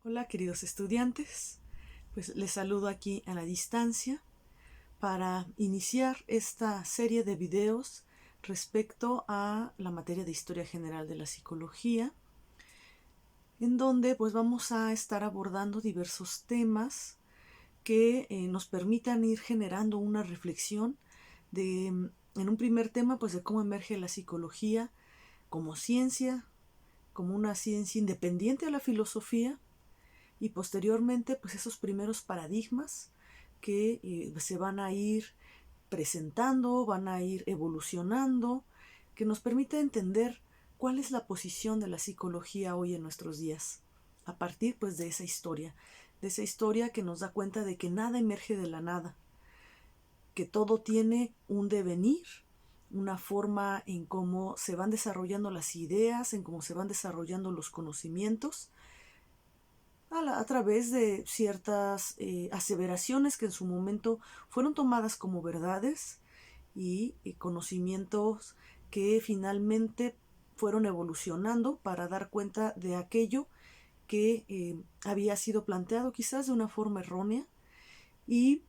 Hola queridos estudiantes, pues les saludo aquí a la distancia para iniciar esta serie de videos respecto a la materia de Historia General de la Psicología, en donde pues vamos a estar abordando diversos temas que nos permitan ir generando una reflexión en un primer tema, pues de cómo emerge la psicología como ciencia, como una ciencia independiente a la filosofía, y posteriormente pues esos primeros paradigmas que se van a ir presentando, van a ir evolucionando, que nos permite entender cuál es la posición de la psicología hoy en nuestros días, a partir pues de esa historia que nos da cuenta de que nada emerge de la nada, que todo tiene un devenir, una forma en cómo se van desarrollando las ideas, en cómo se van desarrollando los conocimientos, a través de ciertas aseveraciones que en su momento fueron tomadas como verdades y conocimientos que finalmente fueron evolucionando para dar cuenta de aquello que había sido planteado quizás de una forma errónea, y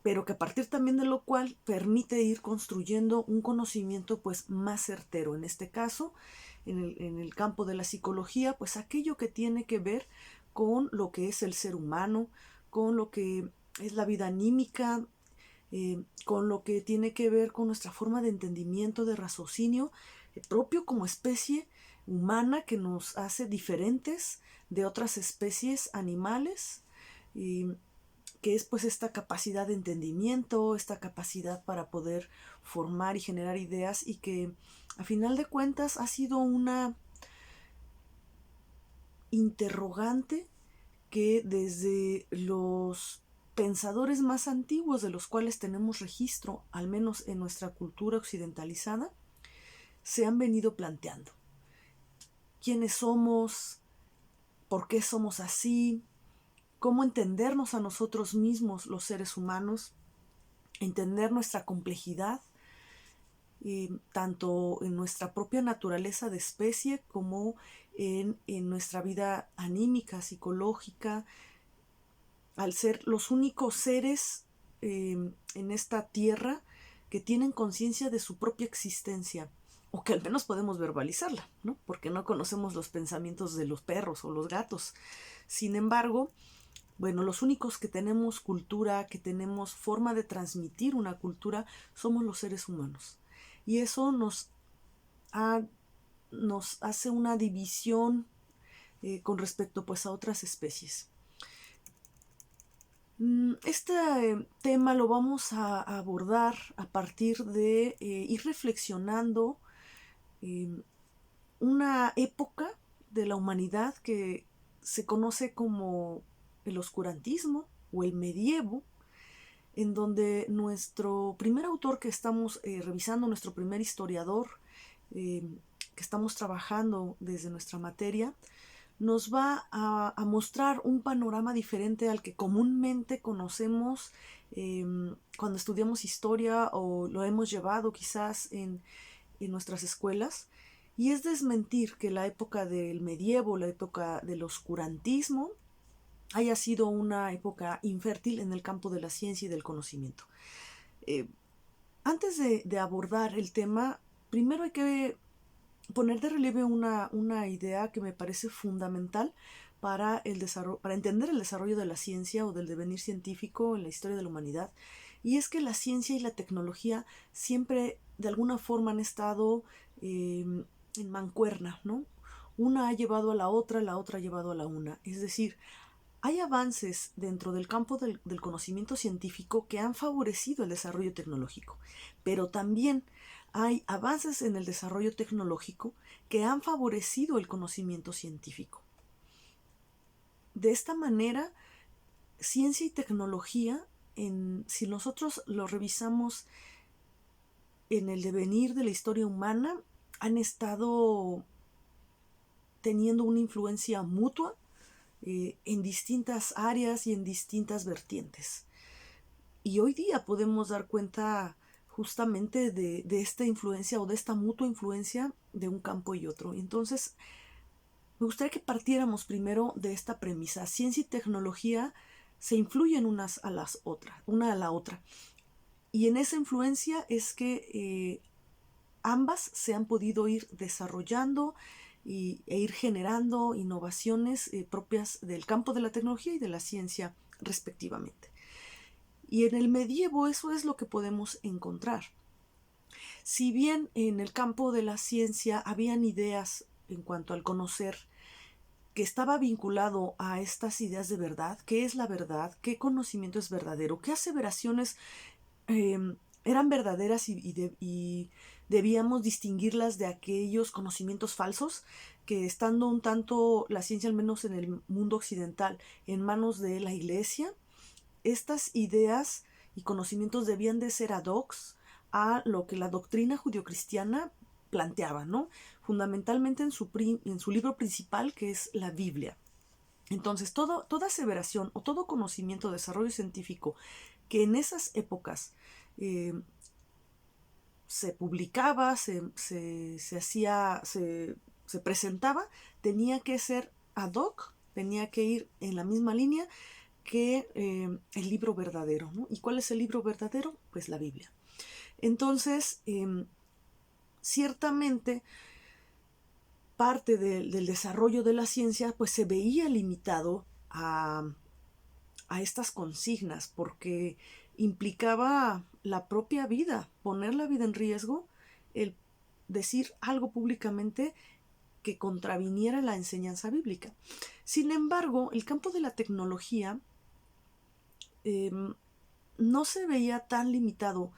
pero que a partir también de lo cual permite ir construyendo un conocimiento pues más certero. En este caso, en el campo de la psicología, pues aquello que tiene que ver con lo que es el ser humano, con lo que es la vida anímica, con lo que tiene que ver con nuestra forma de entendimiento, de raciocinio, propio como especie humana, que nos hace diferentes de otras especies animales, que es pues esta capacidad de entendimiento, esta capacidad para poder formar y generar ideas, y que a final de cuentas ha sido una interrogante que desde los pensadores más antiguos de los cuales tenemos registro, al menos en nuestra cultura occidentalizada, se han venido planteando. ¿Quiénes somos? ¿Por qué somos así? ¿Cómo entendernos a nosotros mismos, los seres humanos? Entender nuestra complejidad, tanto en nuestra propia naturaleza de especie como en nuestra vida anímica, psicológica, al ser los únicos seres en esta tierra que tienen conciencia de su propia existencia, o que al menos podemos verbalizarla, ¿no? Porque no conocemos los pensamientos de los perros o los gatos. Sin embargo, bueno, los únicos que tenemos cultura, que tenemos forma de transmitir una cultura, somos los seres humanos. Y eso nos hace una división con respecto pues a otras especies. Este tema lo vamos a abordar a partir de ir reflexionando una época de la humanidad que se conoce como el oscurantismo o el medievo, en donde nuestro primer autor que estamos revisando, nuestro primer historiador que estamos trabajando desde nuestra materia, nos va a mostrar un panorama diferente al que comúnmente conocemos cuando estudiamos historia o lo hemos llevado quizás en nuestras escuelas, y es desmentir que la época del medievo, la época del oscurantismo, haya sido una época infértil en el campo de la ciencia y del conocimiento. Antes de abordar el tema, primero hay que poner de relieve una idea que me parece fundamental para entender el desarrollo de la ciencia o del devenir científico en la historia de la humanidad, y es que la ciencia y la tecnología siempre de alguna forma han estado en mancuerna, ¿no? Una ha llevado a la otra ha llevado a la una. Es decir, hay avances dentro del campo del conocimiento científico que han favorecido el desarrollo tecnológico, pero también hay avances en el desarrollo tecnológico que han favorecido el conocimiento científico. De esta manera, ciencia y tecnología, si nosotros lo revisamos en el devenir de la historia humana, han estado teniendo una influencia mutua en distintas áreas y en distintas vertientes. Y hoy día podemos dar cuenta justamente de esta influencia o de esta mutua influencia de un campo y otro. Entonces, Me gustaría que partiéramos primero de esta premisa. Ciencia y tecnología se influyen unas a las otras, una a la otra. Y en esa influencia es que ambas se han podido ir desarrollando e ir generando innovaciones propias del campo de la tecnología y de la ciencia respectivamente. Y en el medievo eso es lo que podemos encontrar. Si bien en el campo de la ciencia habían ideas en cuanto al conocer que estaba vinculado a estas ideas de verdad, qué es la verdad, qué conocimiento es verdadero, qué aseveraciones eh, eran verdaderas y debíamos distinguirlas de aquellos conocimientos falsos que, estando un tanto la ciencia, al menos en el mundo occidental, en manos de la iglesia, estas ideas y conocimientos debían de ser ad hoc a lo que la doctrina judio-cristiana planteaba, ¿no? Fundamentalmente en su libro principal, que es la Biblia. Entonces, toda aseveración o todo conocimiento, desarrollo científico que en esas épocas se publicaba, se presentaba, tenía que ser ad hoc, tenía que ir en la misma línea que el libro verdadero, ¿no? ¿Y cuál es el libro verdadero? Pues la Biblia. Entonces, ciertamente, parte del desarrollo de la ciencia pues se veía limitado a estas consignas porque implicaba la propia vida, poner la vida en riesgo, el decir algo públicamente que contraviniera la enseñanza bíblica. Sin embargo, el campo de la tecnología no se veía tan limitado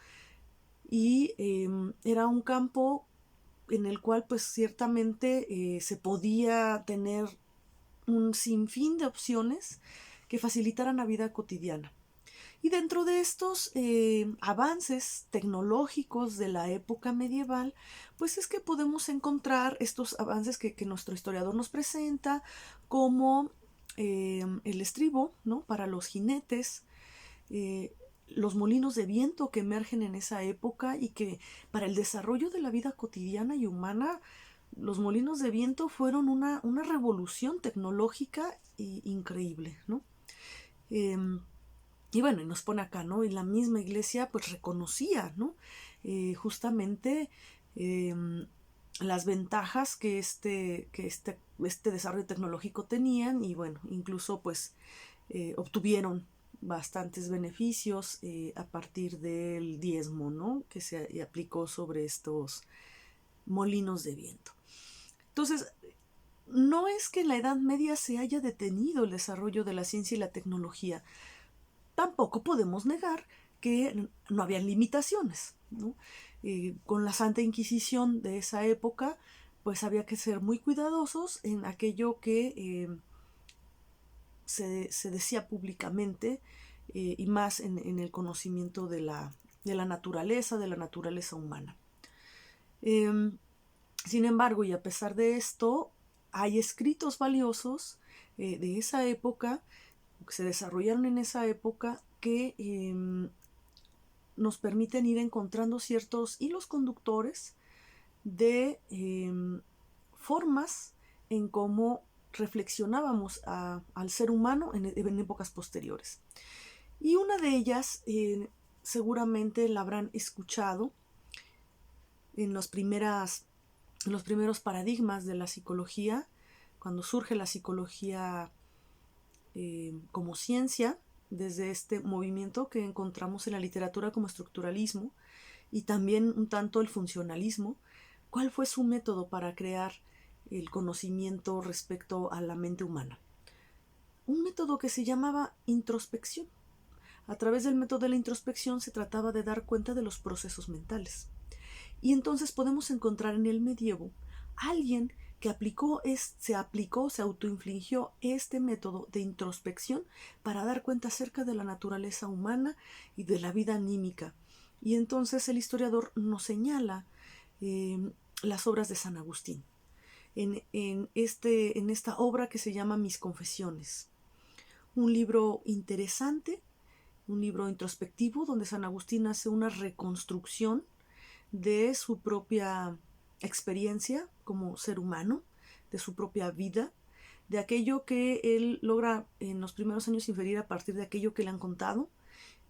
y era un campo en el cual pues ciertamente se podía tener un sinfín de opciones que facilitaran la vida cotidiana. Y dentro de estos avances tecnológicos de la época medieval, pues es que podemos encontrar estos avances que nuestro historiador nos presenta, como el estribo, ¿no? Para los jinetes, los molinos de viento que emergen en esa época y que para el desarrollo de la vida cotidiana y humana, los molinos de viento fueron una revolución tecnológica increíble, ¿no? Y bueno, y nos pone acá, ¿no? Y la misma iglesia pues reconocía, ¿no? Justamente las ventajas que este desarrollo tecnológico tenían y bueno, incluso pues obtuvieron bastantes beneficios a partir del diezmo, ¿no? Que se aplicó sobre estos molinos de viento. Entonces, no es que en la Edad Media se haya detenido el desarrollo de la ciencia y la tecnología. Tampoco podemos negar que no había limitaciones, ¿no? Con la Santa Inquisición de esa época, pues había que ser muy cuidadosos en aquello que se decía públicamente y más en el conocimiento de la naturaleza humana. Sin embargo, y a pesar de esto, hay escritos valiosos de esa época, que se desarrollaron en esa época, que nos permiten ir encontrando ciertos hilos conductores de formas en cómo reflexionábamos al ser humano en épocas posteriores. Y una de ellas seguramente la habrán escuchado en los primeros paradigmas de la psicología, cuando surge la psicología como ciencia, desde este movimiento que encontramos en la literatura como estructuralismo y también un tanto el funcionalismo. ¿Cuál fue su método para crear el conocimiento respecto a la mente humana? Un método que se llamaba introspección. A través del método de la introspección se trataba de dar cuenta de los procesos mentales. Y entonces podemos encontrar en el medievo a alguien que se autoinfligió este método de introspección para dar cuenta acerca de la naturaleza humana y de la vida anímica. Y entonces el historiador nos señala las obras de San Agustín. En esta obra que se llama Mis Confesiones. Un libro interesante, un libro introspectivo donde San Agustín hace una reconstrucción de su propia experiencia como ser humano, de su propia vida, de aquello que él logra en los primeros años inferir a partir de aquello que le han contado,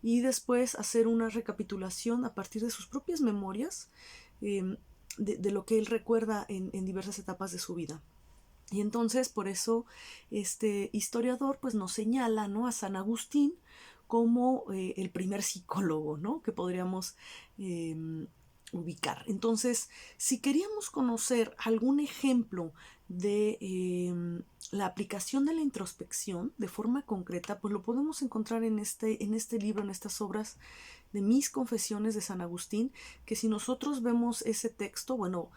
y después hacer una recapitulación a partir de sus propias memorias, de lo que él recuerda en diversas etapas de su vida. Y entonces por eso este historiador pues nos señala, ¿no?, a San Agustín como el primer psicólogo, ¿no?, que podríamos ubicar. Entonces, si queríamos conocer algún ejemplo de la aplicación de la introspección de forma concreta, pues lo podemos encontrar en este libro, en estas obras de Mis Confesiones de San Agustín, que si nosotros vemos ese texto, bueno,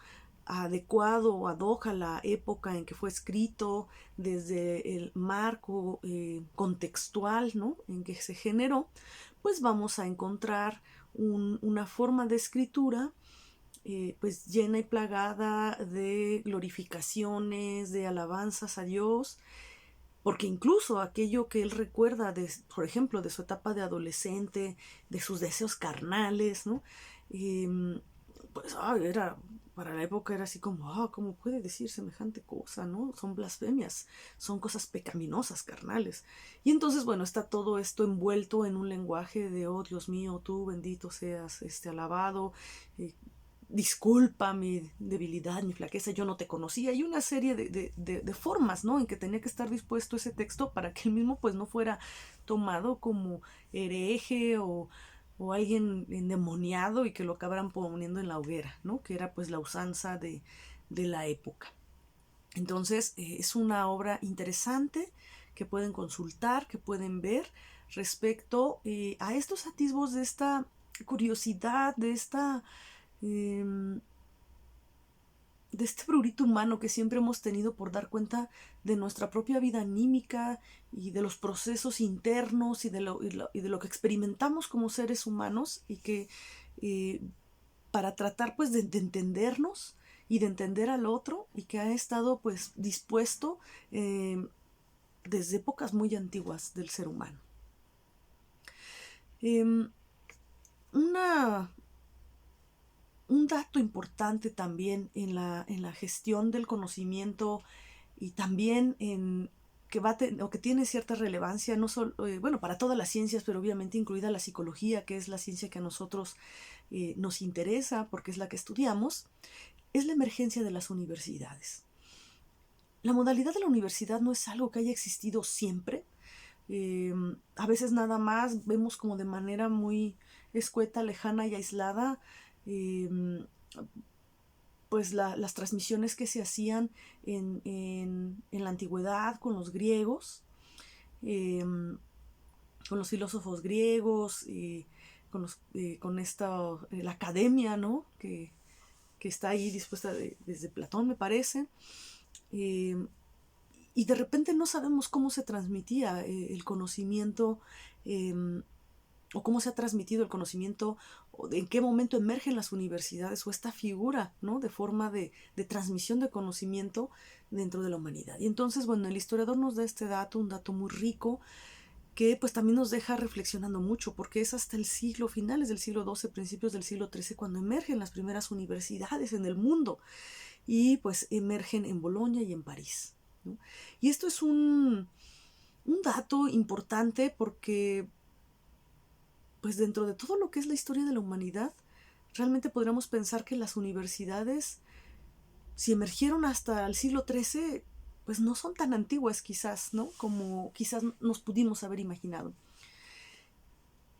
adecuado o ad hoc a la época en que fue escrito, desde el marco contextual, ¿no?, en que se generó, pues vamos a encontrar una forma de escritura pues llena y plagada de glorificaciones, de alabanzas a Dios, porque incluso aquello que él recuerda, por ejemplo, de su etapa de adolescente, de sus deseos carnales, ¿no? Pues para la época era así como, ¿cómo puede decir semejante cosa, no? Son blasfemias, son cosas pecaminosas, carnales. Y entonces, bueno, está todo esto envuelto en un lenguaje de, oh Dios mío, tú bendito seas, alabado, disculpa mi debilidad, mi flaqueza, yo no te conocía, y una serie de formas, ¿no?, en que tenía que estar dispuesto ese texto para que él mismo pues no fuera tomado como hereje o alguien endemoniado y que lo acabaran poniendo en la hoguera, ¿no?, que era pues la usanza de la época. Entonces es una obra interesante que pueden consultar, que pueden ver respecto a estos atisbos de esta curiosidad, de este prurito humano que siempre hemos tenido por dar cuenta de nuestra propia vida anímica y de los procesos internos y de lo que experimentamos como seres humanos, y que para tratar pues de entendernos y de entender al otro, y que ha estado pues dispuesto desde épocas muy antiguas del ser humano. Un dato importante también en la gestión del conocimiento, y también que tiene cierta relevancia, no solo, bueno, para todas las ciencias, pero obviamente incluida la psicología, que es la ciencia que a nosotros nos interesa porque es la que estudiamos, es la emergencia de las universidades. La modalidad de la universidad no es algo que haya existido siempre. A veces nada más vemos como de manera muy escueta, lejana y aislada pues las transmisiones que se hacían en la antigüedad con los griegos, con los filósofos griegos, con la academia, ¿no?, que está ahí dispuesta desde Platón, me parece. Y de repente no sabemos cómo se transmitía el conocimiento, o cómo se ha transmitido el conocimiento, o en qué momento emergen las universidades, o esta figura, ¿no?, de forma de transmisión de conocimiento dentro de la humanidad. Y entonces, bueno, el historiador nos da este dato, un dato muy rico, que pues también nos deja reflexionando mucho, porque es hasta finales del siglo XII, principios del siglo XIII, cuando emergen las primeras universidades en el mundo, y pues emergen en Bolonia y en París, ¿no? Y esto es un dato importante porque pues dentro de todo lo que es la historia de la humanidad, realmente podríamos pensar que las universidades, si emergieron hasta el siglo XIII, pues no son tan antiguas quizás, ¿no?, como quizás nos pudimos haber imaginado.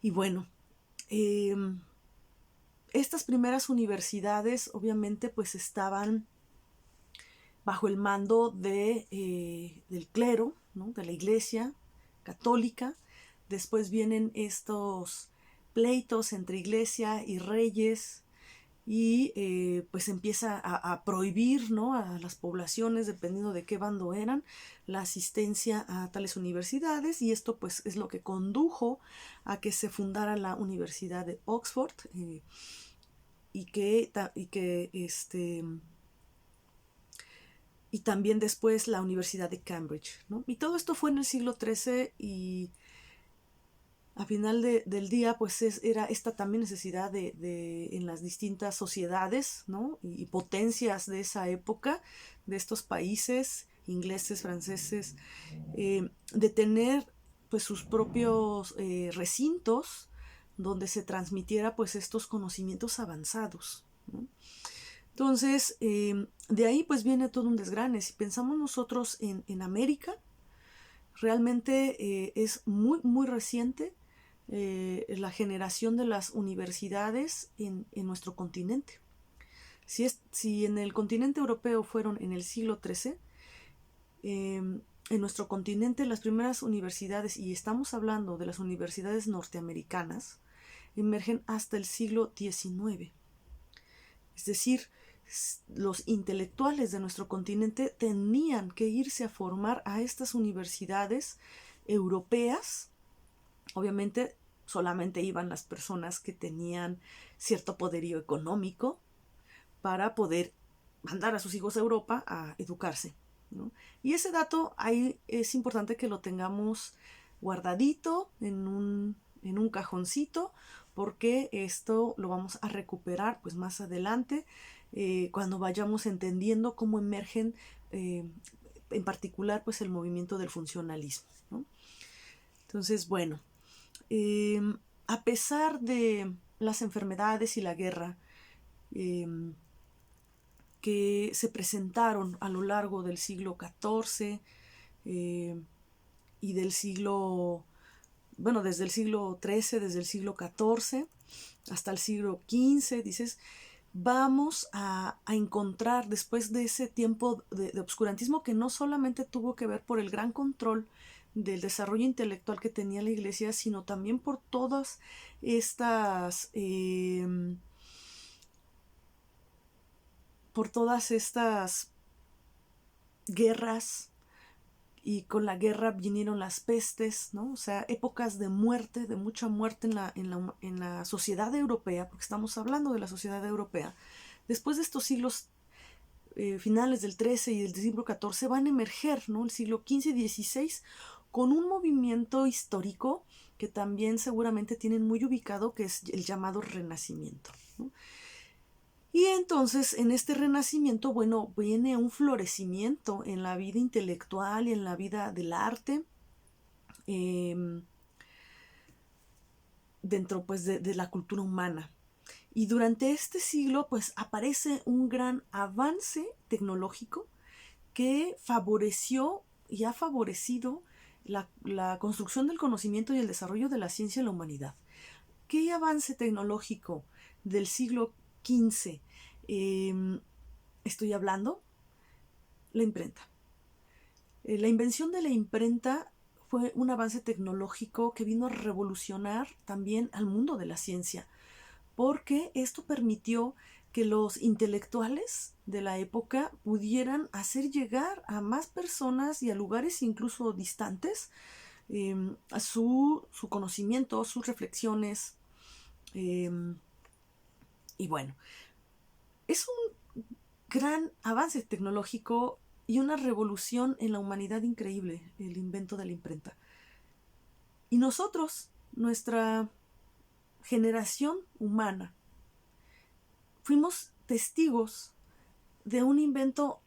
Y bueno, estas primeras universidades obviamente pues estaban bajo el mando del clero, ¿no?, de la Iglesia católica. Después vienen estos pleitos entre iglesia y reyes, y pues empieza a prohibir, ¿no?, a las poblaciones, dependiendo de qué bando eran, la asistencia a tales universidades, y esto pues es lo que condujo a que se fundara la Universidad de Oxford, y también después la Universidad de Cambridge, ¿no? Y todo esto fue en el siglo XIII, y a final del día, pues era esta también necesidad en las distintas sociedades, ¿no? Y potencias de esa época, de estos países, ingleses, franceses, de tener pues sus propios recintos donde se transmitiera pues estos conocimientos avanzados, ¿no? Entonces, de ahí pues viene todo un desgrane. Si pensamos nosotros en América, realmente es muy reciente la generación de las universidades en nuestro continente. Si en el continente europeo fueron en el siglo XIII, en nuestro continente las primeras universidades, y estamos hablando de las universidades norteamericanas, emergen hasta el siglo XIX. Es decir, los intelectuales de nuestro continente tenían que irse a formar a estas universidades europeas. Obviamente solamente iban las personas que tenían cierto poderío económico para poder mandar a sus hijos a Europa a educarse, ¿no? Y ese dato ahí es importante que lo tengamos guardadito en un cajoncito, porque esto lo vamos a recuperar pues más adelante, cuando vayamos entendiendo cómo emergen en particular pues el movimiento del funcionalismo, ¿no? Entonces, bueno, a pesar de las enfermedades y la guerra que se presentaron a lo largo del siglo XIV y del siglo, bueno, desde el siglo XIII, desde el siglo XIV hasta el siglo XV, dices, vamos a encontrar después de ese tiempo de obscurantismo que no solamente tuvo que ver por el gran control del desarrollo intelectual que tenía la Iglesia, sino también por todas estas guerras, y con la guerra vinieron las pestes, ¿no? O sea, épocas de muerte, de mucha muerte en la sociedad europea, porque estamos hablando de la sociedad europea. Después de estos siglos finales del XIII y del siglo XIV van a emerger, ¿no? El siglo XV y XVI con un movimiento histórico que también seguramente tienen muy ubicado, que es el llamado Renacimiento, ¿no? Y entonces en este renacimiento, bueno, viene un florecimiento en la vida intelectual y en la vida del arte, dentro pues de la cultura humana. Y durante este siglo pues aparece un gran avance tecnológico que favoreció y ha favorecido la construcción del conocimiento y el desarrollo de la ciencia en la humanidad. ¿Qué avance tecnológico del siglo XV estoy hablando? La imprenta. La invención de la imprenta fue un avance tecnológico que vino a revolucionar también al mundo de la ciencia, porque esto permitió que los intelectuales de la época pudieran hacer llegar a más personas y a lugares incluso distantes a su conocimiento, sus reflexiones. Y bueno, es un gran avance tecnológico y una revolución en la humanidad increíble, el invento de la imprenta. Y nosotros, nuestra generación humana, fuimos testigos de un invento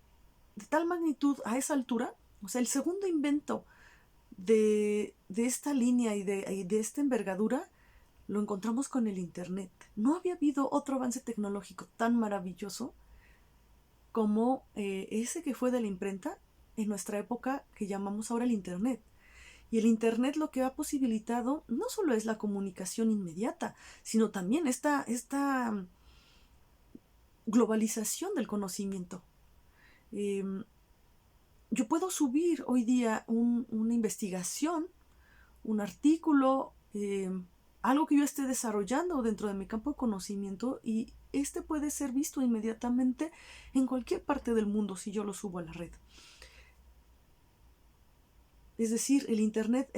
de tal magnitud a esa altura. O sea, el segundo invento de esta línea y de esta envergadura lo encontramos con el Internet. No había habido otro avance tecnológico tan maravilloso como ese que fue de la imprenta en nuestra época, que llamamos ahora el Internet. Y el Internet lo que ha posibilitado no solo es la comunicación inmediata, sino también esta globalización del conocimiento. Yo puedo subir hoy día una investigación, un artículo, algo que yo esté desarrollando dentro de mi campo de conocimiento, y este puede ser visto inmediatamente en cualquier parte del mundo si yo lo subo a la red. Es decir, el Internet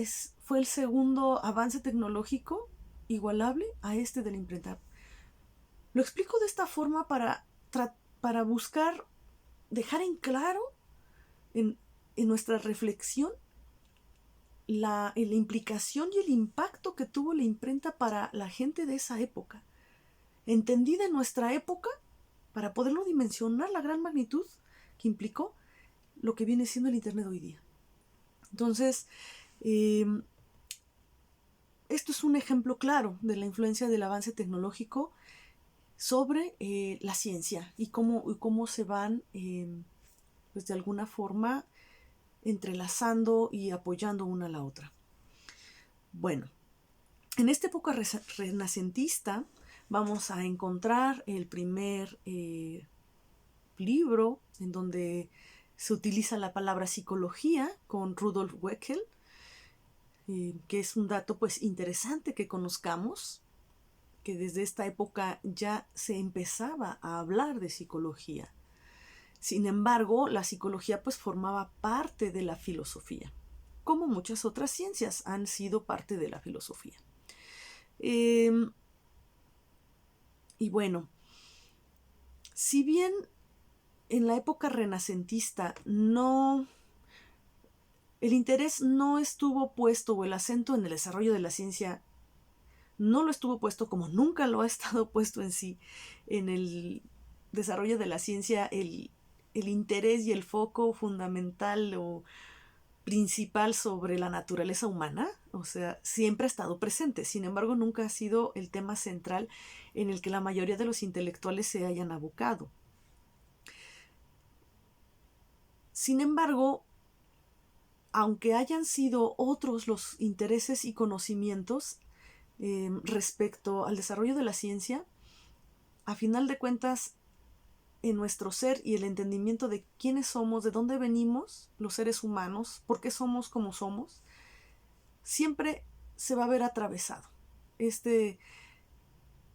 fue el segundo avance tecnológico igualable a este de la imprenta. Lo explico de esta forma para buscar dejar en claro en nuestra reflexión la implicación y el impacto que tuvo la imprenta para la gente de esa época. Entendida en nuestra época, para poderlo dimensionar la gran magnitud que implicó lo que viene siendo el Internet hoy día. Entonces, esto es un ejemplo claro de la influencia del avance tecnológico sobre la ciencia y cómo se van, pues de alguna forma, entrelazando y apoyando una a la otra. Bueno, en esta época renacentista vamos a encontrar el primer libro en donde se utiliza la palabra psicología con Rudolf Weckel, que es un dato pues interesante que conozcamos, que desde esta época ya se empezaba a hablar de psicología. Sin embargo, la psicología pues formaba parte de la filosofía, como muchas otras ciencias han sido parte de la filosofía. Y bueno, si bien en la época renacentista el interés no estuvo puesto, o el acento en el desarrollo de la ciencia no lo estuvo puesto, como nunca lo ha estado puesto en sí, en el desarrollo de la ciencia, el interés y el foco fundamental o principal sobre la naturaleza humana, o sea, siempre ha estado presente. Sin embargo, nunca ha sido el tema central en el que la mayoría de los intelectuales se hayan abocado. Sin embargo, aunque hayan sido otros los intereses y conocimientos respecto al desarrollo de la ciencia, a final de cuentas, en nuestro ser y el entendimiento de quiénes somos, de dónde venimos, los seres humanos, por qué somos como somos, siempre se va a ver atravesado.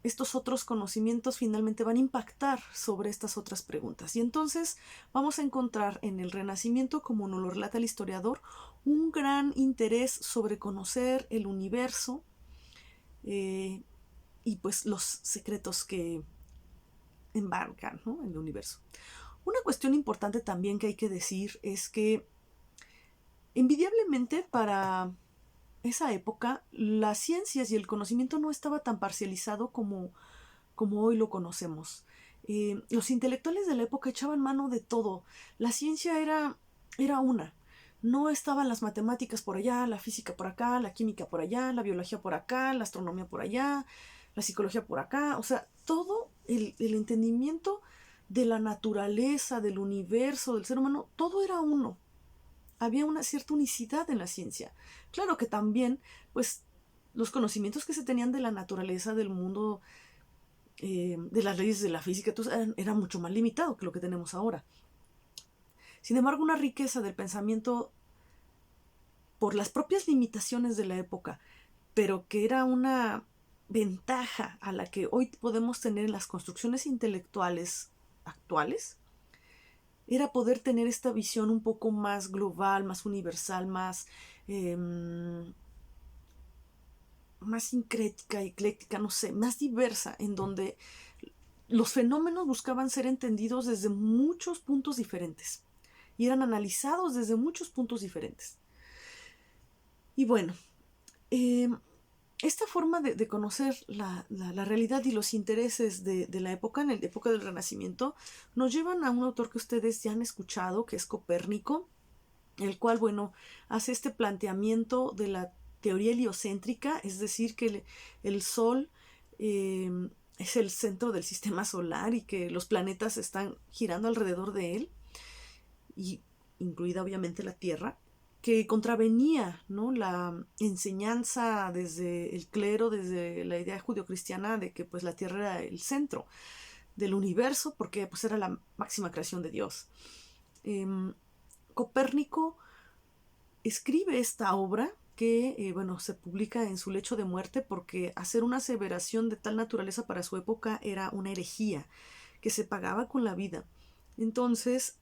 Estos otros conocimientos finalmente van a impactar sobre estas otras preguntas. Y entonces vamos a encontrar en el Renacimiento, como nos lo relata el historiador, un gran interés sobre conocer el universo y pues los secretos que embarcan, ¿no?, en el universo. Una cuestión importante también que hay que decir es que envidiablemente para esa época las ciencias y el conocimiento no estaba tan parcializado como hoy lo conocemos. Los intelectuales de la época echaban mano de todo. La ciencia era una. No estaban las matemáticas por allá, la física por acá, la química por allá, la biología por acá, la astronomía por allá, la psicología por acá. O sea, todo el entendimiento de la naturaleza, del universo, del ser humano, todo era uno. Había una cierta unicidad en la ciencia. Claro que también, pues, los conocimientos que se tenían de la naturaleza, del mundo, de las leyes de la física, entonces era mucho más limitado que lo que tenemos ahora. Sin embargo, una riqueza del pensamiento por las propias limitaciones de la época, pero que era una ventaja a la que hoy podemos tener en las construcciones intelectuales actuales, era poder tener esta visión un poco más global, más universal, más sincrética, ecléctica, no sé, más diversa, en donde los fenómenos buscaban ser entendidos desde muchos puntos diferentes y eran analizados desde muchos puntos diferentes. Y bueno, esta forma de conocer la realidad y los intereses de la época, en la época del Renacimiento, nos llevan a un autor que ustedes ya han escuchado, que es Copérnico, el cual, bueno, hace este planteamiento de la teoría heliocéntrica, es decir, que el Sol es el centro del sistema solar y que los planetas están girando alrededor de él, y incluida obviamente la Tierra, que contravenía, ¿no?, la enseñanza desde el clero, desde la idea judio-cristiana de que pues la Tierra era el centro del universo porque pues era la máxima creación de Dios. Copérnico escribe esta obra que bueno, se publica en su lecho de muerte porque hacer una aseveración de tal naturaleza para su época era una herejía que se pagaba con la vida. Entonces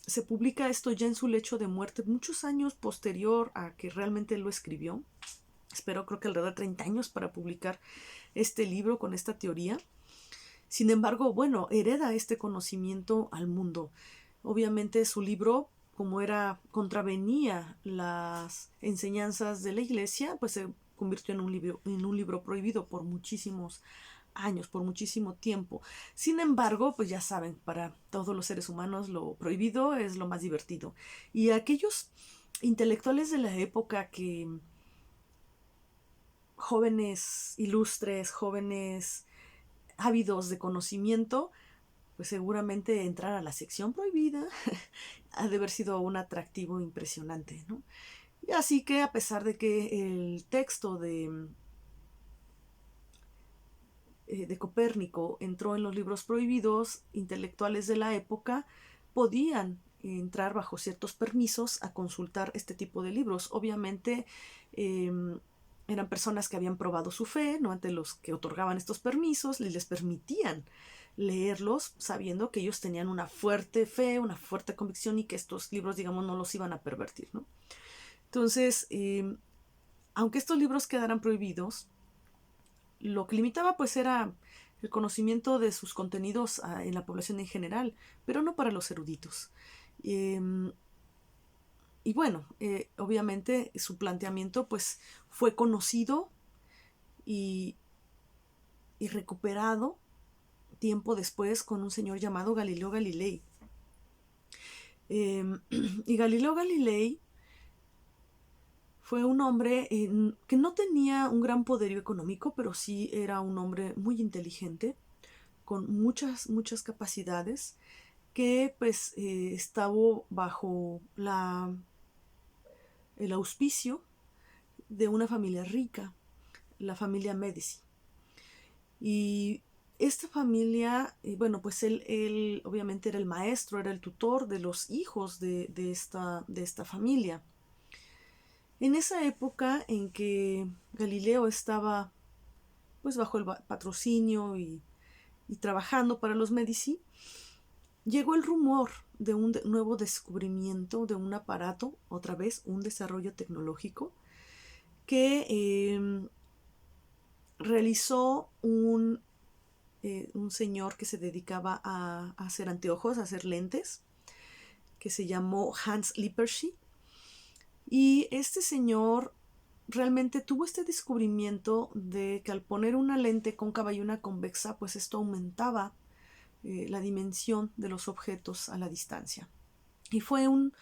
se publica esto ya en su lecho de muerte, muchos años posterior a que realmente él lo escribió. Esperó, creo que alrededor de 30 años para publicar este libro con esta teoría. Sin embargo, bueno, hereda este conocimiento al mundo. Obviamente su libro como contravenía las enseñanzas de la Iglesia, pues se convirtió en un libro prohibido por muchísimos años, por muchísimo tiempo. Sin embargo, pues ya saben, para todos los seres humanos lo prohibido es lo más divertido. Y aquellos intelectuales de la época jóvenes ilustres, jóvenes ávidos de conocimiento, pues seguramente entrar a la sección prohibida ha de haber sido un atractivo impresionante, ¿no? Y así que a pesar de que el texto de Copérnico entró en los libros prohibidos, intelectuales de la época podían entrar bajo ciertos permisos a consultar este tipo de libros. Obviamente eran personas que habían probado su fe, ¿no? Ante los que otorgaban estos permisos, les permitían leerlos sabiendo que ellos tenían una fuerte fe, una fuerte convicción y que estos libros, digamos, no los iban a pervertir, ¿no? Entonces, aunque estos libros quedaran prohibidos, lo que limitaba pues era el conocimiento de sus contenidos en la población en general, pero no para los eruditos. Y bueno, obviamente su planteamiento pues fue conocido y recuperado tiempo después con un señor llamado Galileo Galilei. Y Galileo Galilei fue un hombre que no tenía un gran poderío económico, pero sí era un hombre muy inteligente, con muchas capacidades, que pues estaba bajo el auspicio de una familia rica, la familia Medici. Y esta familia, bueno, pues él obviamente era el maestro, era el tutor de los hijos de esta familia. En esa época en que Galileo estaba pues bajo el patrocinio y trabajando para los Medici, llegó el rumor de un nuevo descubrimiento de un aparato, otra vez un desarrollo tecnológico, que realizó un señor que se dedicaba a hacer anteojos, a hacer lentes, que se llamó Hans Lippershey. Y este señor realmente tuvo este descubrimiento de que al poner una lente cóncava y una convexa, pues esto aumentaba la dimensión de los objetos a la distancia. Y fue un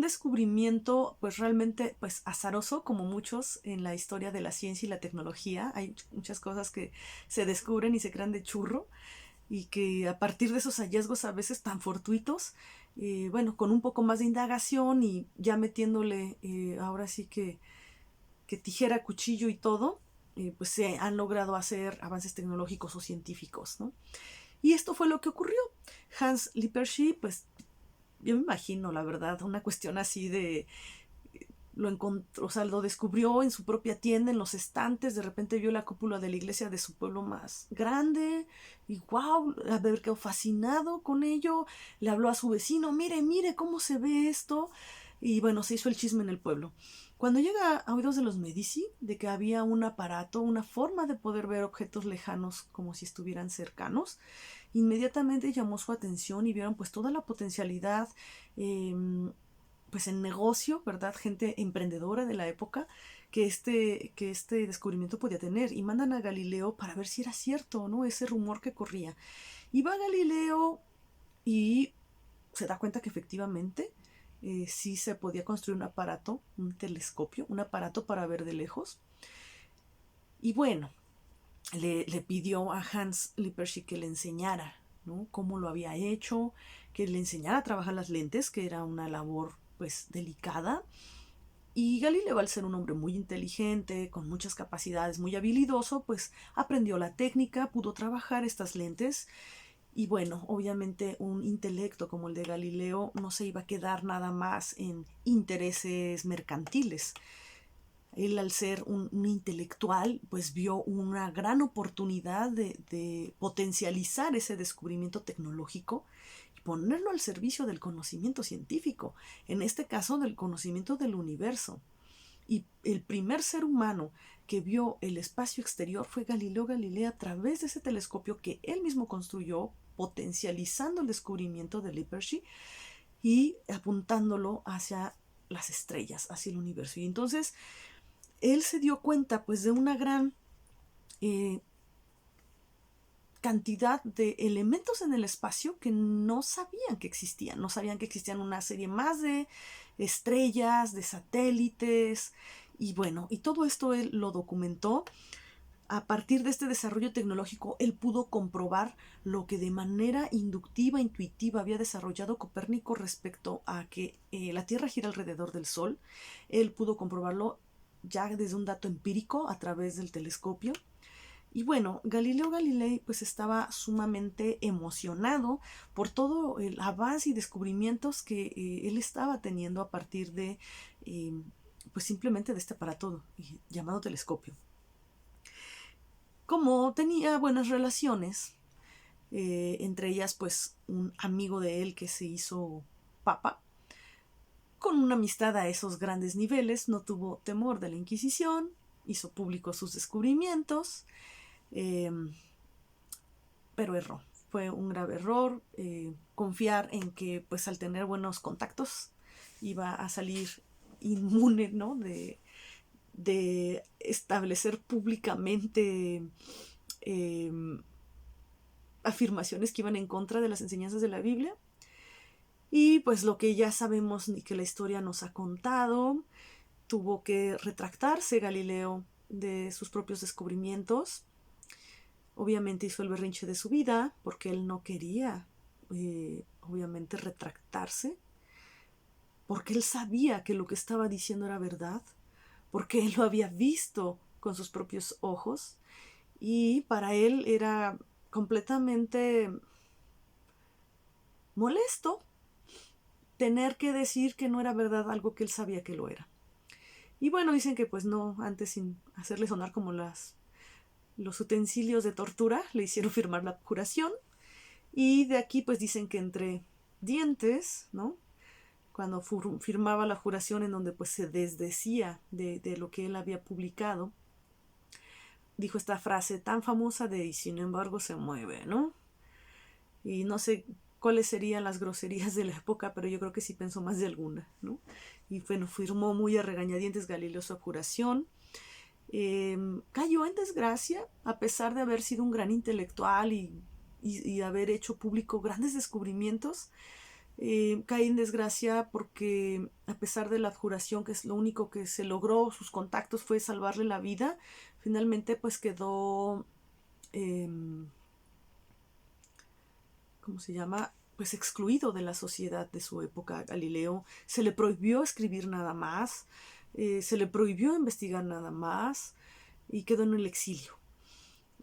descubrimiento pues realmente pues azaroso, como muchos en la historia de la ciencia y la tecnología. Hay muchas cosas que se descubren y se crean de churro, y que a partir de esos hallazgos a veces tan fortuitos, bueno, con un poco más de indagación y ya metiéndole ahora sí que tijera, cuchillo y todo, pues se han logrado hacer avances tecnológicos o científicos, ¿no? Y esto fue lo que ocurrió. Hans Lippershey, pues yo me imagino, la verdad, una cuestión así de lo encontró, o sea, lo descubrió en su propia tienda, en los estantes, de repente vio la cúpula de la iglesia de su pueblo más grande y wow, haber quedado fascinado con ello, le habló a su vecino, mire cómo se ve esto, y bueno, se hizo el chisme en el pueblo. Cuando llega a oídos de los Medici de que había un aparato, una forma de poder ver objetos lejanos como si estuvieran cercanos, inmediatamente llamó su atención y vieron pues toda la potencialidad pues en negocio, ¿verdad? Gente emprendedora de la época que este descubrimiento podía tener, y mandan a Galileo para ver si era cierto, ¿no? Ese rumor que corría. Y va Galileo y se da cuenta que efectivamente sí se podía construir un aparato, un telescopio, un aparato para ver de lejos. Y bueno, le pidió a Hans Lippershey que le enseñara, ¿no? Cómo lo había hecho, que le enseñara a trabajar las lentes, que era una labor pues delicada. Y Galileo, al ser un hombre muy inteligente, con muchas capacidades, muy habilidoso, pues aprendió la técnica, pudo trabajar estas lentes. Y bueno, obviamente un intelecto como el de Galileo no se iba a quedar nada más en intereses mercantiles. Él, al ser un intelectual, pues vio una gran oportunidad de potencializar ese descubrimiento tecnológico y ponerlo al servicio del conocimiento científico, en este caso del conocimiento del universo. Y el primer ser humano que vio el espacio exterior fue Galileo Galilei a través de ese telescopio que él mismo construyó, potencializando el descubrimiento de Lippershey. y apuntándolo hacia las estrellas, hacia el universo. Y entonces él se dio cuenta pues de una gran cantidad de elementos en el espacio que no sabían que existían. No sabían que existían una serie más de estrellas, de satélites, y bueno, y todo esto él lo documentó. A partir de este desarrollo tecnológico, él pudo comprobar lo que de manera inductiva, intuitiva había desarrollado Copérnico respecto a que la Tierra gira alrededor del Sol. Él pudo comprobarlo ya desde un dato empírico a través del telescopio. Y bueno, Galileo Galilei pues estaba sumamente emocionado por todo el avance y descubrimientos que él estaba teniendo a partir de pues simplemente de este aparato llamado telescopio. Como tenía buenas relaciones, entre ellas pues un amigo de él que se hizo papa, con una amistad a esos grandes niveles, no tuvo temor de la Inquisición, hizo públicos sus descubrimientos, pero erró. Fue un grave error confiar en que pues al tener buenos contactos iba a salir inmune, ¿no? de establecer públicamente afirmaciones que iban en contra de las enseñanzas de la Biblia. Y pues lo que ya sabemos y que la historia nos ha contado, tuvo que retractarse Galileo de sus propios descubrimientos. Obviamente hizo el berrinche de su vida porque él no quería, obviamente, retractarse, porque él sabía que lo que estaba diciendo era verdad, porque él lo había visto con sus propios ojos y para él era completamente molesto tener que decir que no era verdad algo que él sabía que lo era. Y bueno, dicen que pues no, antes sin hacerle sonar como los utensilios de tortura, le hicieron firmar la juración. Y de aquí pues dicen que entre dientes, ¿no? Cuando firmaba la juración en donde pues se desdecía de lo que él había publicado, dijo esta frase tan famosa de "y sin embargo se mueve", ¿no? Y no sé cuáles serían las groserías de la época, pero yo creo que sí pensó más de alguna, ¿no? Y bueno, firmó muy a regañadientes Galileo su juración. Cayó en desgracia, a pesar de haber sido un gran intelectual y haber hecho público grandes descubrimientos. Cae en desgracia porque a pesar de la abjuración, que es lo único que se logró, sus contactos fue salvarle la vida, finalmente pues quedó, ¿cómo se llama? Pues excluido de la sociedad de su época. Galileo se le prohibió escribir nada más, se le prohibió investigar nada más y quedó en el exilio.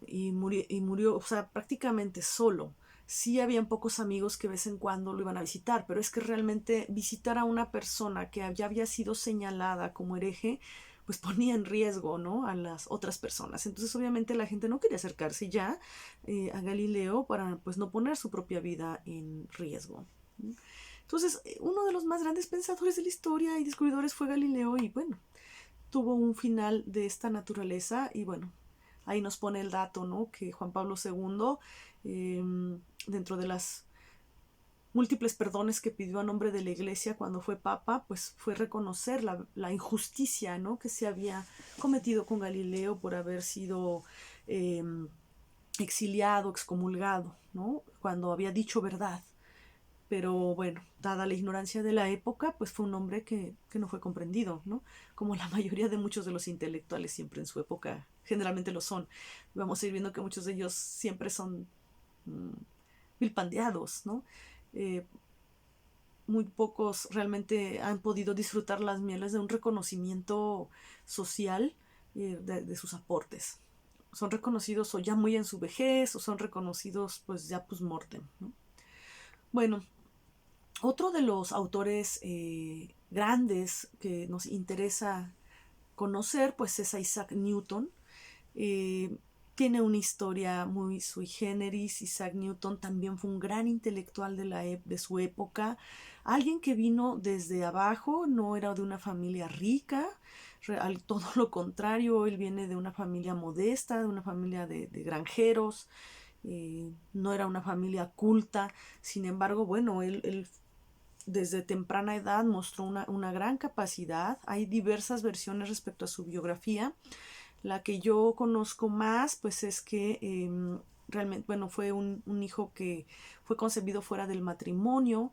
Y murió, o sea, prácticamente solo. Sí habían pocos amigos que de vez en cuando lo iban a visitar, pero es que realmente visitar a una persona que ya había sido señalada como hereje, pues ponía en riesgo, ¿no? A las otras personas. Entonces obviamente la gente no quería acercarse ya a Galileo para pues no poner su propia vida en riesgo. Entonces uno de los más grandes pensadores de la historia y descubridores fue Galileo y bueno, tuvo un final de esta naturaleza y bueno, ahí nos pone el dato, ¿no? Que Juan Pablo II, dentro de las múltiples perdones que pidió a nombre de la Iglesia cuando fue papa, pues fue reconocer la injusticia, ¿no? Que se había cometido con Galileo por haber sido exiliado, excomulgado, ¿no? Cuando había dicho verdad. Pero bueno, dada la ignorancia de la época, pues fue un hombre que no fue comprendido, ¿no? Como la mayoría de muchos de los intelectuales siempre en su época generalmente lo son. Vamos a ir viendo que muchos de ellos siempre son vilpandeados, ¿no? Eh, Muy pocos realmente han podido disfrutar las mieles de un reconocimiento social de sus aportes. Son reconocidos o ya muy en su vejez o son reconocidos pues ya post-mortem, ¿no? Bueno, otro de los autores grandes que nos interesa conocer pues es a Isaac Newton. Eh, Tiene una historia muy sui generis. Isaac Newton también fue un gran intelectual de su época, alguien que vino desde abajo, no era de una familia rica, todo lo contrario, él viene de una familia modesta, de una familia de granjeros, no era una familia culta, sin embargo, bueno, él desde temprana edad mostró una gran capacidad. Hay diversas versiones respecto a su biografía. La que yo conozco más, pues es que realmente, bueno, fue un hijo que fue concebido fuera del matrimonio,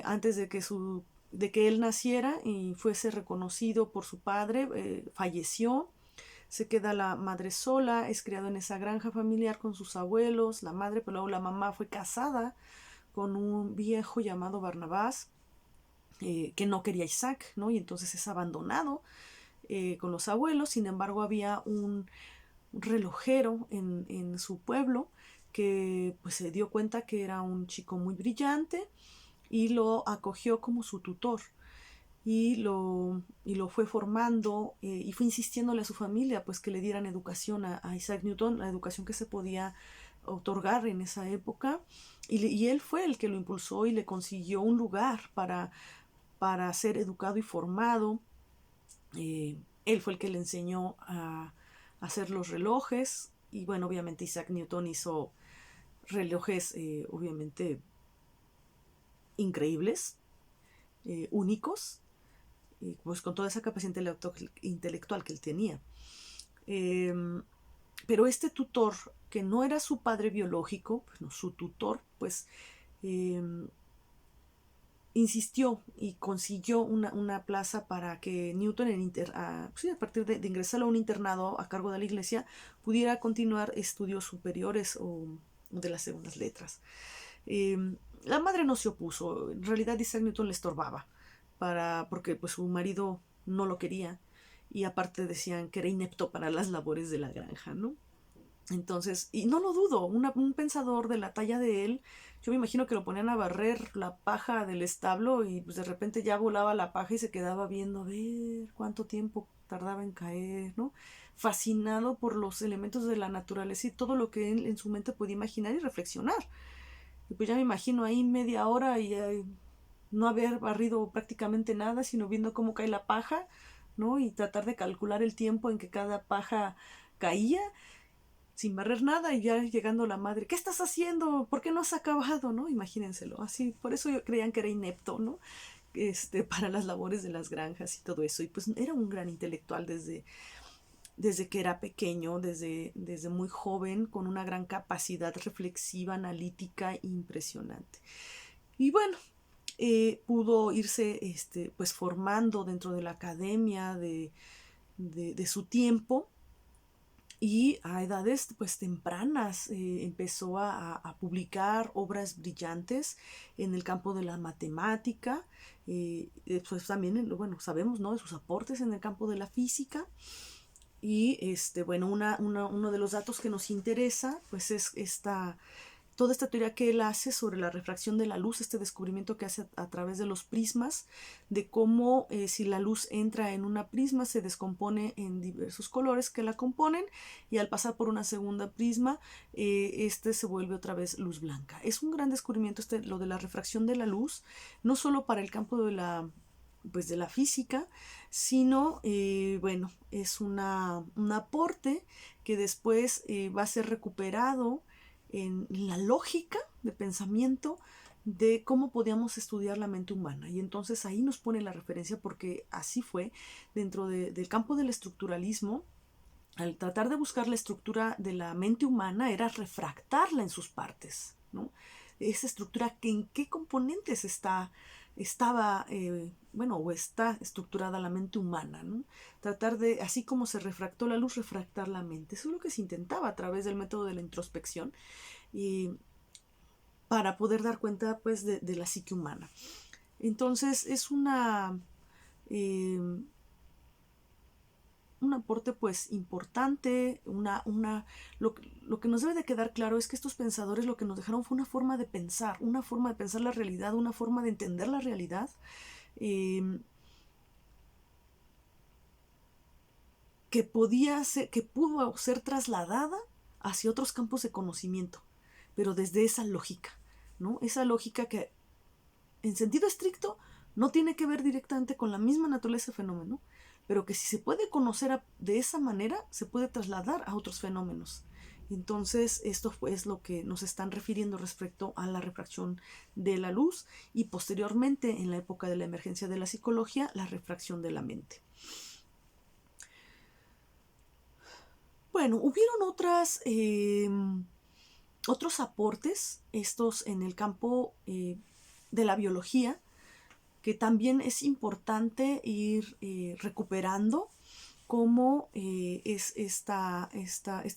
antes de que él naciera y fuese reconocido por su padre, falleció. Se queda la madre sola, es criado en esa granja familiar con sus abuelos, la madre, pero luego la mamá fue casada con un viejo llamado Barnabás, que no quería a Isaac, ¿no? Y entonces es abandonado con los abuelos. Sin embargo, había un relojero en su pueblo que pues se dio cuenta que era un chico muy brillante y lo acogió como su tutor y lo fue formando, y fue insistiéndole a su familia pues que le dieran educación a Isaac Newton, la educación que se podía otorgar en esa época, y él fue el que lo impulsó y le consiguió un lugar para ser educado y formado. Él fue el que le enseñó a hacer los relojes, y bueno, obviamente Isaac Newton hizo relojes obviamente increíbles, únicos, pues con toda esa capacidad intelectual que él tenía. Pero este tutor, que no era su padre biológico, pues no, su tutor, pues insistió y consiguió una plaza para que Newton, a partir de ingresar a un internado a cargo de la iglesia, pudiera continuar estudios superiores o de las segundas letras. La madre no se opuso, en realidad Isaac Newton le estorbaba, porque pues su marido no lo quería, y aparte decían que era inepto para las labores de la granja, ¿no? Entonces, y no lo dudo, un pensador de la talla de él, yo me imagino que lo ponían a barrer la paja del establo y pues de repente ya volaba la paja y se quedaba viendo a ver cuánto tiempo tardaba en caer, ¿no? Fascinado por los elementos de la naturaleza y todo lo que él en su mente podía imaginar y reflexionar. Y pues ya me imagino ahí media hora y no haber barrido prácticamente nada, sino viendo cómo cae la paja, ¿no? Y tratar de calcular el tiempo en que cada paja caía sin barrer nada, y ya llegando la madre, ¿qué estás haciendo? ¿Por qué no has acabado? ¿No? Imagínenselo, así, por eso creían que era inepto, ¿no? Para las labores de las granjas y todo eso. Y pues era un gran intelectual desde que era pequeño, desde muy joven, con una gran capacidad reflexiva, analítica impresionante. Y bueno, pudo irse pues formando dentro de la academia de su tiempo, y a edades pues tempranas empezó a publicar obras brillantes en el campo de la matemática, pues también, bueno, sabemos, ¿no?, de sus aportes en el campo de la física. Y bueno, uno de los datos que nos interesa pues es toda esta teoría que él hace sobre la refracción de la luz, este descubrimiento que hace a través de los prismas, de cómo si la luz entra en una prisma se descompone en diversos colores que la componen, y al pasar por una segunda prisma se vuelve otra vez luz blanca. Es un gran descubrimiento lo de la refracción de la luz, no solo para el campo de la física, sino bueno, es un aporte que después va a ser recuperado en la lógica de pensamiento de cómo podíamos estudiar la mente humana. Y entonces ahí nos pone la referencia, porque así fue dentro del campo del estructuralismo. Al tratar de buscar la estructura de la mente humana era refractarla en sus partes, ¿no? Esa estructura, ¿en qué componentes estaba bueno, o está estructurada la mente humana, ¿no? Tratar de, así como se refractó la luz, refractar la mente. Eso es lo que se intentaba a través del método de la introspección, y para poder dar cuenta pues de la psique humana. Entonces es un aporte pues importante. Lo que nos debe de quedar claro es que estos pensadores lo que nos dejaron fue una forma de pensar la realidad, una forma de entender la realidad, que pudo ser trasladada hacia otros campos de conocimiento, pero desde esa lógica, ¿no? Esa lógica que en sentido estricto no tiene que ver directamente con la misma naturaleza del fenómeno, pero que si se puede conocer de esa manera, se puede trasladar a otros fenómenos. Entonces, esto es lo que nos están refiriendo respecto a la refracción de la luz y posteriormente, en la época de la emergencia de la psicología, la refracción de la mente. Bueno, hubieron otros aportes, estos en el campo de la biología, que también es importante ir recuperando, como es este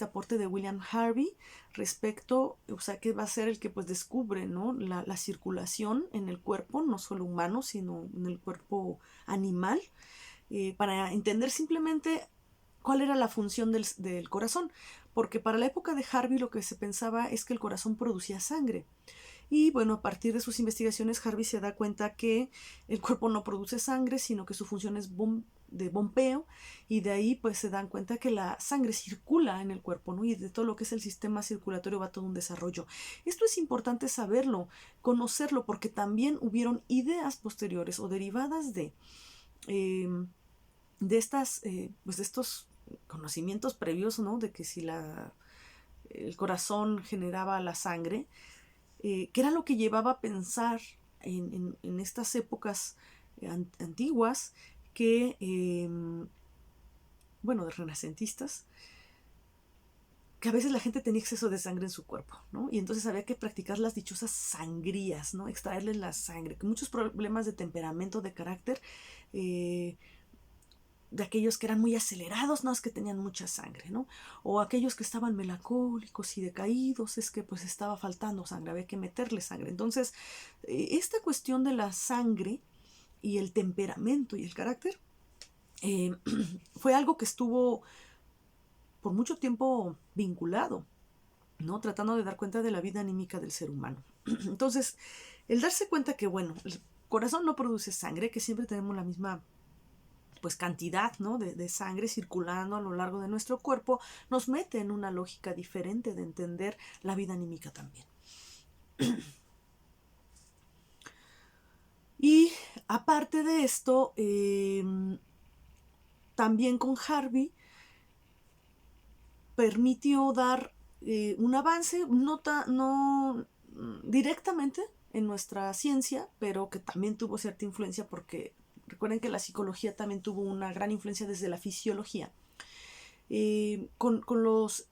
aporte de William Harvey respecto, o sea, que va a ser el que pues descubre, ¿no?, la circulación en el cuerpo, no solo humano, sino en el cuerpo animal, para entender simplemente cuál era la función del corazón, porque para la época de Harvey lo que se pensaba es que el corazón producía sangre. Y bueno, a partir de sus investigaciones, Harvey se da cuenta que el cuerpo no produce sangre, sino que su función es de bombeo, y de ahí pues se dan cuenta que la sangre circula en el cuerpo, ¿no? Y de todo lo que es el sistema circulatorio va todo un desarrollo. Esto es importante saberlo, conocerlo, porque también hubieron ideas posteriores o derivadas pues de estos conocimientos previos, ¿no?, de que si el corazón generaba la sangre, que era lo que llevaba a pensar en estas épocas antiguas que, bueno, de renacentistas, que a veces la gente tenía exceso de sangre en su cuerpo, ¿no? Y entonces había que practicar las dichosas sangrías, ¿no? Extraerles la sangre, con muchos problemas de temperamento, de carácter, de aquellos que eran muy acelerados, no, es que tenían mucha sangre, ¿no? O aquellos que estaban melancólicos y decaídos, es que pues estaba faltando sangre, había que meterle sangre. Entonces, esta cuestión de la sangre y el temperamento y el carácter fue algo que estuvo por mucho tiempo vinculado, ¿no?, tratando de dar cuenta de la vida anímica del ser humano. Entonces, el darse cuenta que, bueno, el corazón no produce sangre, que siempre tenemos la misma pues cantidad, ¿no?, de sangre circulando a lo largo de nuestro cuerpo, nos mete en una lógica diferente de entender la vida anímica también. Y aparte de esto, también con Harvey permitió dar un avance, no directamente en nuestra ciencia, pero que también tuvo cierta influencia, porque recuerden que la psicología también tuvo una gran influencia desde la fisiología. Con las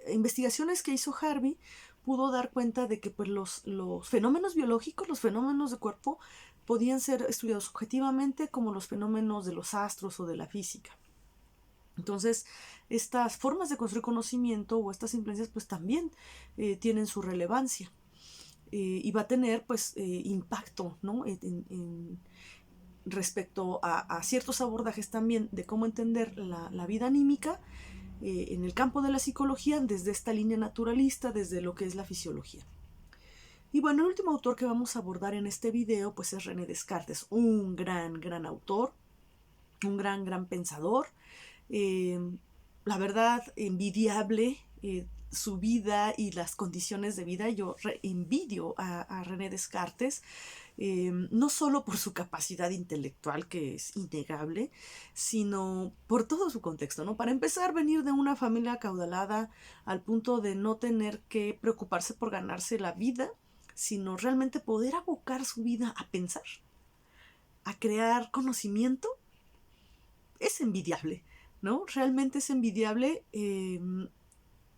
investigaciones que hizo Harvey, pudo dar cuenta de que pues, los fenómenos biológicos, los fenómenos de cuerpo, podían ser estudiados objetivamente como los fenómenos de los astros o de la física. Entonces, estas formas de construir conocimiento o estas influencias pues también tienen su relevancia, y va a tener pues impacto, ¿no?, respecto a ciertos abordajes también de cómo entender la vida anímica en el campo de la psicología, desde esta línea naturalista, desde lo que es la fisiología. Y bueno, el último autor que vamos a abordar en este video pues es René Descartes, un gran autor, un gran pensador, la verdad envidiable su vida y las condiciones de vida. Yo envidio a René Descartes, no solo por su capacidad intelectual, que es innegable, sino por todo su contexto, ¿no? Para empezar, venir de una familia acaudalada al punto de no tener que preocuparse por ganarse la vida, sino realmente poder abocar su vida a pensar, a crear conocimiento, es envidiable, ¿no? Realmente es envidiable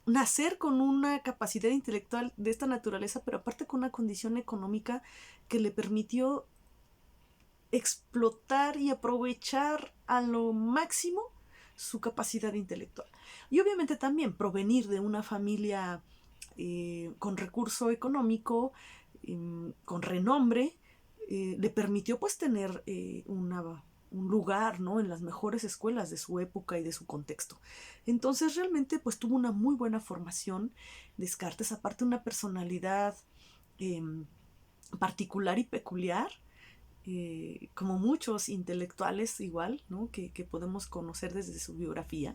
nacer con una capacidad intelectual de esta naturaleza, pero aparte con una condición económica que le permitió explotar y aprovechar a lo máximo su capacidad intelectual. Y obviamente también provenir de una familia con recurso económico, con renombre, le permitió pues tener un lugar, ¿no?, en las mejores escuelas de su época y de su contexto. Entonces realmente pues tuvo una muy buena formación Descartes, aparte una personalidad particular y peculiar, como muchos intelectuales igual, ¿no?, que podemos conocer desde su biografía.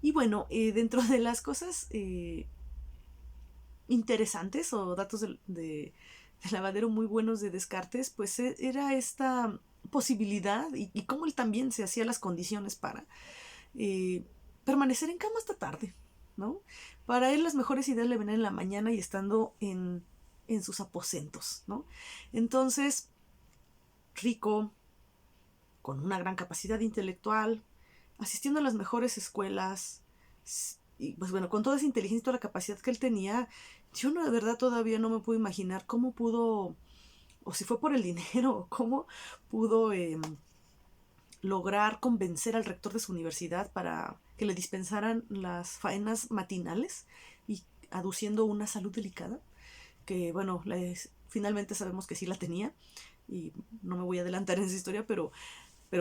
Y bueno, dentro de las cosas interesantes o datos de lavadero muy buenos de Descartes, pues era esta posibilidad y cómo él también se hacía las condiciones para permanecer en cama hasta tarde, ¿no? Para él las mejores ideas le venían en la mañana y estando en sus aposentos, ¿no? Entonces, rico, con una gran capacidad intelectual, asistiendo a las mejores escuelas, y pues bueno, con toda esa inteligencia y toda la capacidad que él tenía, yo no, de verdad todavía no me puedo imaginar cómo pudo, o si fue por el dinero, o cómo pudo lograr convencer al rector de su universidad para que le dispensaran las faenas matinales y aduciendo una salud delicada, que bueno, finalmente sabemos que sí la tenía, y no me voy a adelantar en esa historia, pero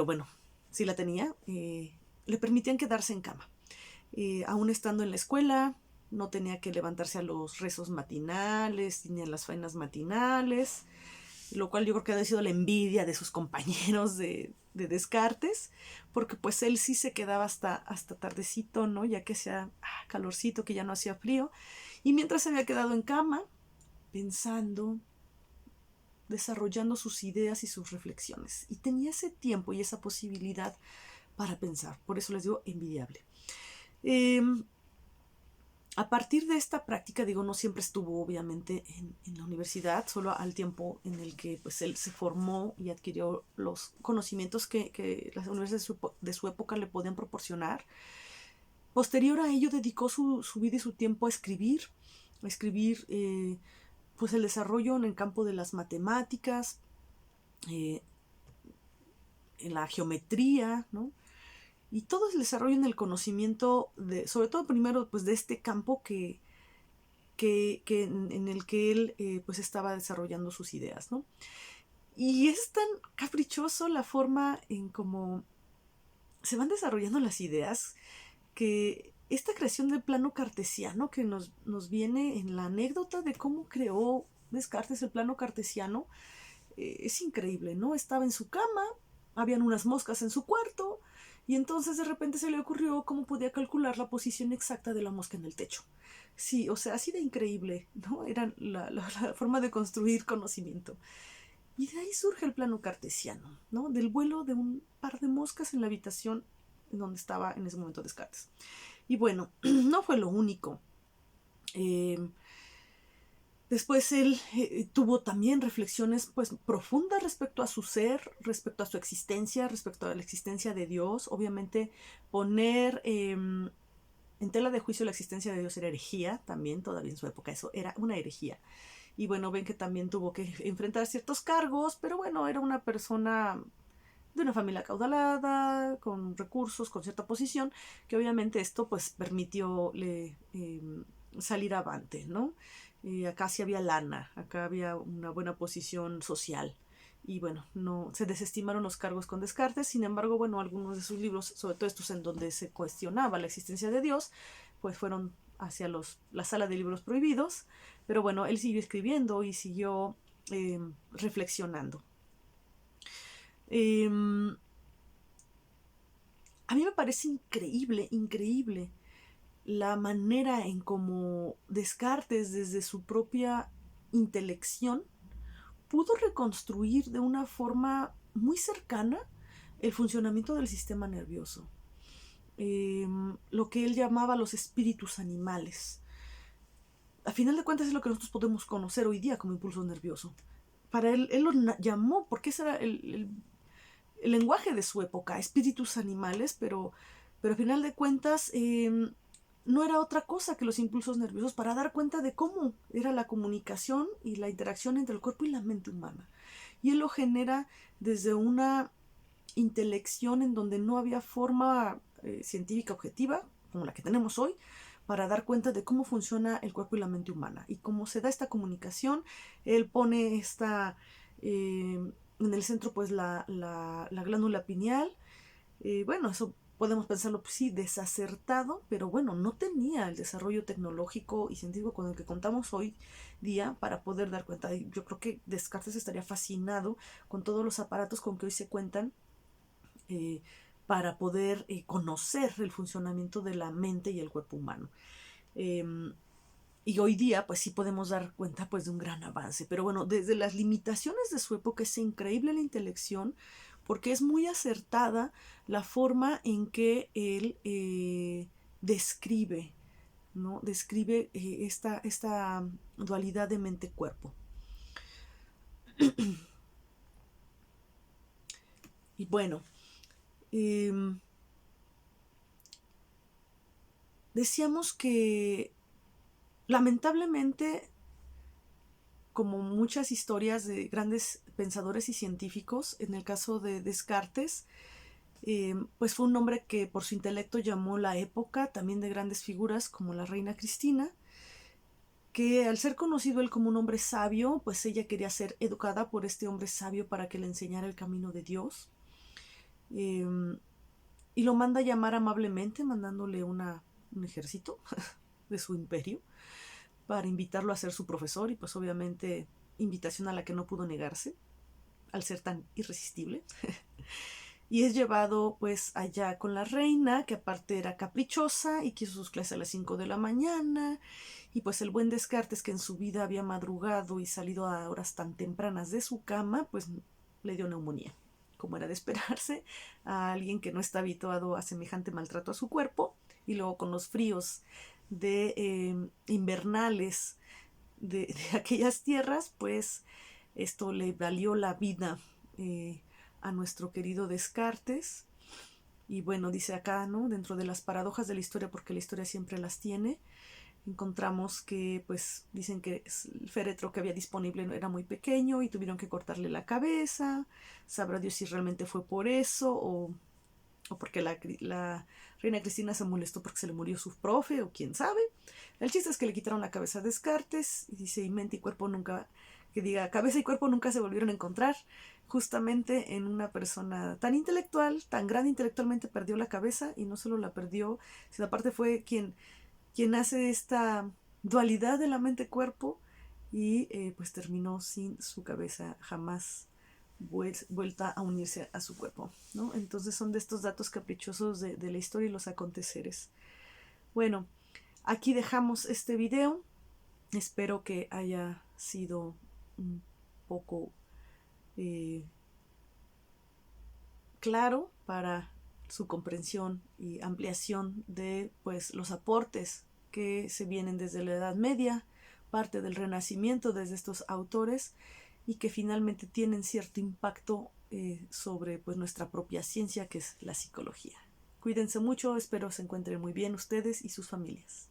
bueno, sí la tenía. Le permitían quedarse en cama. Aún estando en la escuela, no tenía que levantarse a los rezos matinales ni a las faenas matinales, lo cual yo creo que ha sido la envidia de sus compañeros de Descartes, porque pues él sí se quedaba hasta tardecito, ¿no? Ya que hacía calorcito, que ya no hacía frío, y mientras se había quedado en cama, pensando, desarrollando sus ideas y sus reflexiones, y tenía ese tiempo y esa posibilidad para pensar. Por eso les digo envidiable. A partir de esta práctica, digo, no siempre estuvo obviamente en la universidad, solo al tiempo en el que pues él se formó y adquirió los conocimientos que las universidades de su época le podían proporcionar. Posterior a ello dedicó su vida y su tiempo a escribir pues el desarrollo en el campo de las matemáticas, en la geometría, ¿no? Y todo el desarrollo en el conocimiento, sobre todo primero pues de este campo en el que él pues estaba desarrollando sus ideas, ¿no? Y es tan caprichoso la forma en cómo se van desarrollando las ideas, que esta creación del plano cartesiano que nos viene en la anécdota de cómo creó Descartes el plano cartesiano, es increíble, ¿no? Estaba en su cama, habían unas moscas en su cuarto, y entonces de repente se le ocurrió cómo podía calcular la posición exacta de la mosca en el techo. Sí, o sea, así de increíble, ¿no? Era la forma de construir conocimiento. Y de ahí surge el plano cartesiano, ¿no? Del vuelo de un par de moscas en la habitación en donde estaba en ese momento Descartes. Y bueno, no fue lo único. Después él tuvo también reflexiones pues profundas respecto a su ser, respecto a su existencia, respecto a la existencia de Dios. Obviamente poner en tela de juicio la existencia de Dios era herejía, también todavía en su época eso era una herejía. Y bueno, ven que también tuvo que enfrentar ciertos cargos, pero bueno, era una persona de una familia acaudalada, con recursos, con cierta posición, que obviamente esto pues permitió salir avante, ¿no? Acá sí había lana, acá había una buena posición social. Y bueno, no se desestimaron los cargos con Descartes. Sin embargo, bueno, algunos de sus libros, sobre todo estos en donde se cuestionaba la existencia de Dios, pues fueron hacia la sala de libros prohibidos. Pero bueno, él siguió escribiendo y siguió reflexionando. A mí me parece increíble la manera en cómo Descartes, desde su propia intelección, pudo reconstruir de una forma muy cercana el funcionamiento del sistema nervioso. Lo que él llamaba los espíritus animales. A final de cuentas es lo que nosotros podemos conocer hoy día como impulso nervioso. Para él lo llamó, porque ese era el lenguaje de su época, espíritus animales, pero a final de cuentas no era otra cosa que los impulsos nerviosos para dar cuenta de cómo era la comunicación y la interacción entre el cuerpo y la mente humana. Y él lo genera desde una intelección en donde no había forma científica objetiva, como la que tenemos hoy, para dar cuenta de cómo funciona el cuerpo y la mente humana. Y cómo se da esta comunicación, él pone en el centro pues la glándula pineal. Bueno, eso podemos pensarlo, pues sí, desacertado, pero bueno, no tenía el desarrollo tecnológico y científico con el que contamos hoy día para poder dar cuenta. Yo creo que Descartes estaría fascinado con todos los aparatos con que hoy se cuentan para poder conocer el funcionamiento de la mente y el cuerpo humano. Y hoy día pues sí podemos dar cuenta pues de un gran avance, pero bueno, desde las limitaciones de su época es increíble la intelección, porque es muy acertada la forma en que él describe ¿no? Describe esta dualidad de mente-cuerpo. Y bueno, decíamos que lamentablemente, como muchas historias de grandes pensadores y científicos, en el caso de Descartes, pues fue un hombre que por su intelecto llamó la época, también de grandes figuras como la reina Cristina, que al ser conocido él como un hombre sabio, pues ella quería ser educada por este hombre sabio para que le enseñara el camino de Dios. Y lo manda a llamar amablemente, mandándole un ejército de su imperio para invitarlo a ser su profesor, y pues obviamente invitación a la que no pudo negarse al ser tan irresistible. Y es llevado pues allá con la reina, que aparte era caprichosa y quiso sus clases a las 5 de la mañana. Y pues el buen Descartes, que en su vida había madrugado y salido a horas tan tempranas de su cama, pues le dio neumonía, como era de esperarse, a alguien que no está habituado a semejante maltrato a su cuerpo. Y luego con los fríos invernales de aquellas tierras, pues esto le valió la vida a nuestro querido Descartes. Y bueno, dice acá, ¿no? Dentro de las paradojas de la historia, porque la historia siempre las tiene, encontramos que, pues, dicen que el féretro que había disponible era muy pequeño y tuvieron que cortarle la cabeza. Sabrá Dios si realmente fue por eso o porque la reina Cristina se molestó porque se le murió su profe, o quién sabe. El chiste es que le quitaron la cabeza a Descartes, y dice, y mente y cuerpo nunca, que diga, cabeza y cuerpo nunca se volvieron a encontrar. Justamente en una persona tan intelectual, tan grande intelectualmente, perdió la cabeza, y no solo la perdió, sino aparte fue quien hace esta dualidad de la mente-cuerpo, y pues terminó sin su cabeza jamás vuelta a unirse a su cuerpo, ¿no? Entonces son de estos datos caprichosos de la historia y los aconteceres. Bueno, aquí dejamos este video. Espero que haya sido un poco claro para su comprensión y ampliación de pues los aportes que se vienen desde la Edad Media, parte del Renacimiento desde estos autores, y que finalmente tienen cierto impacto sobre pues nuestra propia ciencia, que es la psicología. Cuídense mucho, espero se encuentren muy bien ustedes y sus familias.